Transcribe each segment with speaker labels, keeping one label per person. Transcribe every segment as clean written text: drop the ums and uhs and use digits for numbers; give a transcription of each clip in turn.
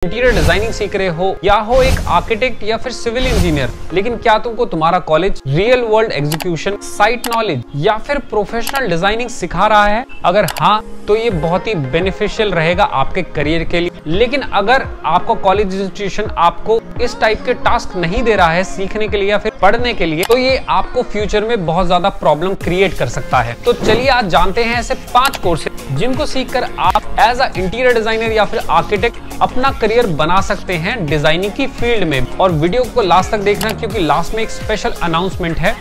Speaker 1: Interior designing सीख रहे हो या हो एक आर्किटेक्ट या फिर सिविल इंजीनियर, लेकिन क्या तुमको तुम्हारा college real world execution, site knowledge या फिर प्रोफेशनल डिजाइनिंग सिखा रहा है? अगर हाँ, तो ये बहुत ही बेनिफिशियल रहेगा आपके करियर के लिए। लेकिन अगर आपको कॉलेज इंस्टीट्यूशन आपको इस टाइप के टास्क नहीं दे रहा है सीखने के लिए या फिर पढ़ने के लिए, तो ये आपको फ्यूचर में बहुत ज्यादा प्रॉब्लम क्रिएट कर सकता है। तो चलिए आज जानते हैं ऐसे 5 कोर्सेज जिनको सीखकर आप एज अ इंटीरियर डिजाइनर या फिर आर्किटेक्ट अपना करियर बना सकते हैं डिजाइनिंग की फील्ड में। और वीडियो को लास्ट तक देखना, क्योंकि लास्ट में एक स्पेशल अनाउंसमेंट है।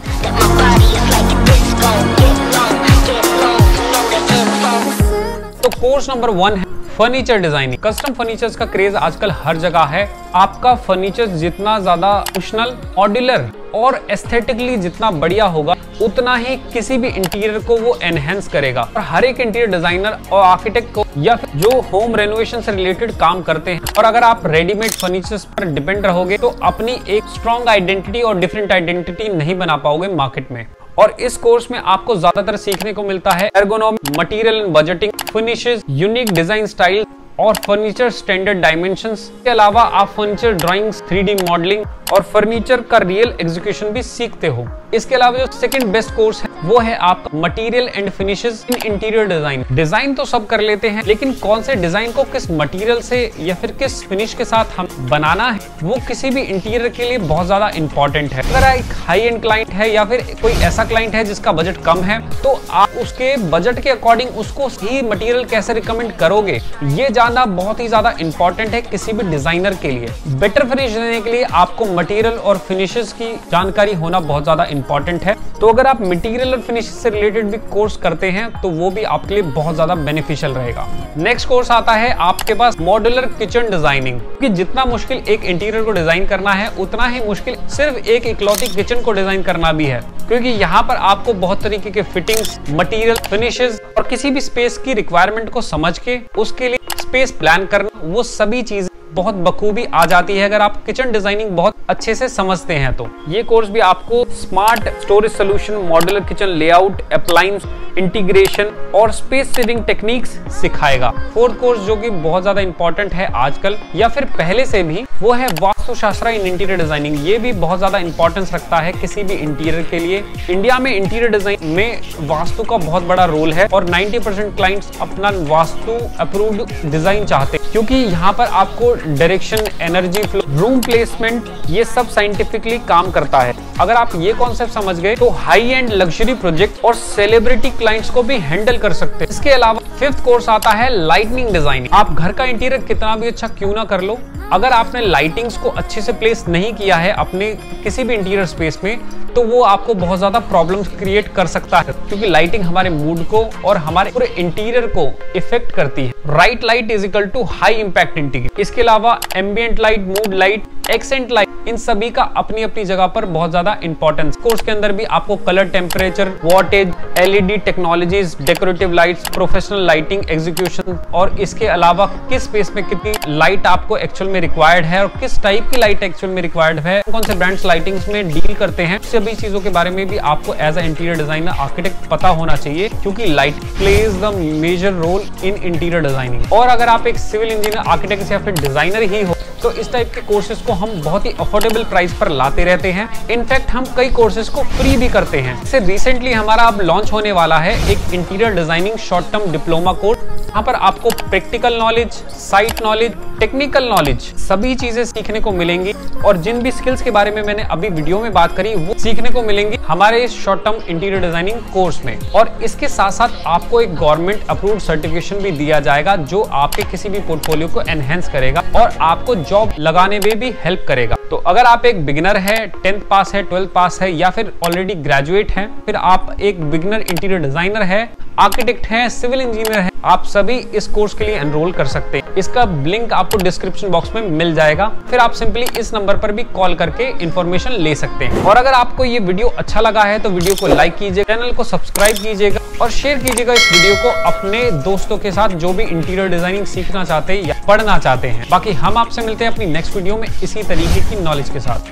Speaker 1: तो कोर्स नंबर 1 है फर्नीचर डिजाइनिंग। कस्टम फर्नीचर्स का क्रेज आजकल हर जगह है। आपका फर्नीचर जितना ज्यादा फंक्शनल, मॉड्यूलर और एस्थेटिकली जितना बढ़िया होगा, उतना ही किसी भी इंटीरियर को वो एनहेंस करेगा। और हर एक इंटीरियर डिजाइनर और आर्किटेक्ट को या फिर जो होम रेनोवेशन से रिलेटेड काम करते हैं, और अगर आप रेडीमेड फर्नीचर्स पर डिपेंड रहोगे तो अपनी एक स्ट्रॉन्ग आइडेंटिटी और डिफरेंट आइडेंटिटी नहीं बना पाओगे मार्केट में। और इस कोर्स में आपको ज्यादातर सीखने को मिलता है ergonomy, material and budgeting, finishes, unique design style और फर्नीचर स्टैंडर्ड डायमेंशंस। के अलावा आप फर्नीचर ड्राइंग्स, 3D मॉडलिंग और फर्नीचर का रियल एग्जीक्यूशन भी सीखते हो। इसके अलावा जो सेकंड बेस्ट कोर्स है वो है आपका material and finishes in interior design. Design तो सब कर लेते हैं, लेकिन कौन से डिजाइन को किस मटेरियल से या फिर किस फिनिश के साथ हम बनाना है, वो किसी भी इंटीरियर के लिए बहुत ज्यादा इंपॉर्टेंट है। अगर एक हाई एंड क्लाइंट है या फिर कोई ऐसा क्लाइंट है जिसका बजट कम है, तो आप उसके बजट के अकॉर्डिंग उसको ही मटेरियल कैसे रिकमेंड करोगे, ये जानना बहुत ही ज्यादा इंपॉर्टेंट है किसी भी डिजाइनर के लिए। बेटर फिनिश देने के लिए आपको मटेरियल और फिनिशेस की जानकारी होना बहुत ज्यादा इंपॉर्टेंट है। तो अगर आप मटेरियल और फिनिश से रिलेटेड भी कोर्स करते हैं तो वो भी आपके लिए बहुत ज्यादा बेनिफिशियल रहेगा। नेक्स्ट कोर्स आता है आपके पास मॉड्यूलर किचन डिजाइनिंग। कि जितना मुश्किल एक इंटीरियर को डिजाइन करना है, उतना ही मुश्किल सिर्फ एक इकलौती किचन को डिजाइन करना भी है, क्योंकि यहाँ पर आपको बहुत तरीके के फिटिंग्स, मटेरियल, फिनिशेस और किसी भी स्पेस की रिक्वायरमेंट को समझ के उसके लिए स्पेस प्लान करना, वो सभी चीजें बहुत बखूबी आ जाती है अगर आप किचन डिजाइनिंग बहुत अच्छे से समझते हैं। तो ये कोर्स भी आपको smart storage solution, modular kitchen layout, appliance integration और स्पेस सेविंग टेक्निक्स सिखाएगा। फोर्थ कोर्स जो कि बहुत ज्यादा इंपॉर्टेंट है आजकल या फिर पहले से भी, वो है वास्तुशास्त्र इन इंटीरियर डिजाइनिंग। ये भी बहुत ज्यादा इंपॉर्टेंस रखता है किसी भी इंटीरियर के लिए। इंडिया में इंटीरियर डिजाइन में वास्तु का बहुत बड़ा रोल है और 90% क्लाइंट्स अपना वास्तु अप्रूव्ड डिजाइन चाहते हैं, क्योंकि यहाँ पर आपको direction, energy flow, room placement, ये सब साइंटिफिकली काम करता है। अगर आप ये कॉन्सेप्ट समझ गए तो हाई एंड लग्जरी प्रोजेक्ट और सेलिब्रिटी क्लाइंट्स को भी हैंडल कर सकते हैं। इसके अलावा फिफ्थ कोर्स आता है लाइटनिंग डिजाइनिंग। आप घर का इंटीरियर कितना भी अच्छा क्यों ना कर लो, अगर आपने लाइटिंग्स को अच्छे से प्लेस नहीं किया है अपने किसी भी इंटीरियर स्पेस में, तो वो आपको बहुत ज्यादा प्रॉब्लम्स क्रिएट कर सकता है, क्योंकि लाइटिंग हमारे मूड को और हमारे पूरे इंटीरियर को इफेक्ट करती है। Right light is equal to high impact interior. इसके अलावा ambient light, mood light, accent light, इन सभी का अपनी अपनी जगह पर बहुत ज्यादा इंपॉर्टेंस। कोर्स के अंदर भी आपको colour, temperature, wattage, LED technologies, decorative lights, professional lighting execution, और इसके अलावा किस स्पेस में कितनी लाइट आपको एक्चुअल में रिक्वायर्ड है और किस टाइप की लाइट एक्चुअल में रिक्वायर्ड है, कौन से ब्रांड्स लाइटिंग्स में डील करते हैं, सभी चीजों के बारे में भी आपको as a interior designer, architect पता होना चाहिए, क्योंकि light plays the major role in interior designing. और अगर आप एक सिविल इंजीनियर, आर्किटेक्ट या फिर डिजाइनर ही हो, तो इस टाइप के कोर्सेज को हम बहुत ही अफोर्डेबल प्राइस पर लाते रहते हैं। इनफैक्ट हम कई कोर्सेज को फ्री भी करते हैं। इससे रिसेंटली हमारा अब लॉन्च होने वाला है एक interior designing short term diploma course. यहाँ पर आपको practical knowledge, site knowledge, technical knowledge, सभी चीजें सीखने को मिलेंगी। और जिन भी स्किल्स के बारे में मैंने अभी वीडियो में बात करी, वो सीखने को मिलेंगी हमारे इस short term interior designing course में। और इसके साथ साथ आपको एक गवर्नमेंट अप्रूव्ड सर्टिफिकेशन भी दिया जाएगा, जो आपके किसी भी पोर्टफोलियो को एनहेंस करेगा और आपको जॉब लगाने में भी हेल्प करेगा। तो अगर आप एक बिगिनर है, 10th पास है, 12th पास है, या फिर ऑलरेडी ग्रेजुएट हैं, फिर आप एक बिगिनर इंटीरियर डिजाइनर है, आर्किटेक्ट हैं, सिविल इंजीनियर हैं, आप सभी इस कोर्स के लिए एनरोल कर सकते हैं। इसका लिंक आपको डिस्क्रिप्शन बॉक्स में मिल जाएगा। फिर आप सिंपली इस नंबर पर भी कॉल करके इंफॉर्मेशन ले सकते हैं। और अगर आपको ये वीडियो अच्छा लगा है तो वीडियो को लाइक कीजिए, चैनल को सब्सक्राइब कीजिएगा और शेयर कीजिएगा इस वीडियो को अपने दोस्तों के साथ जो भी इंटीरियर डिजाइनिंग सीखना चाहते हैं या पढ़ना चाहते हैं। बाकी हम आपसे मिलते हैं अपनी नेक्स्ट वीडियो में इसी तरीके की नॉलेज के साथ।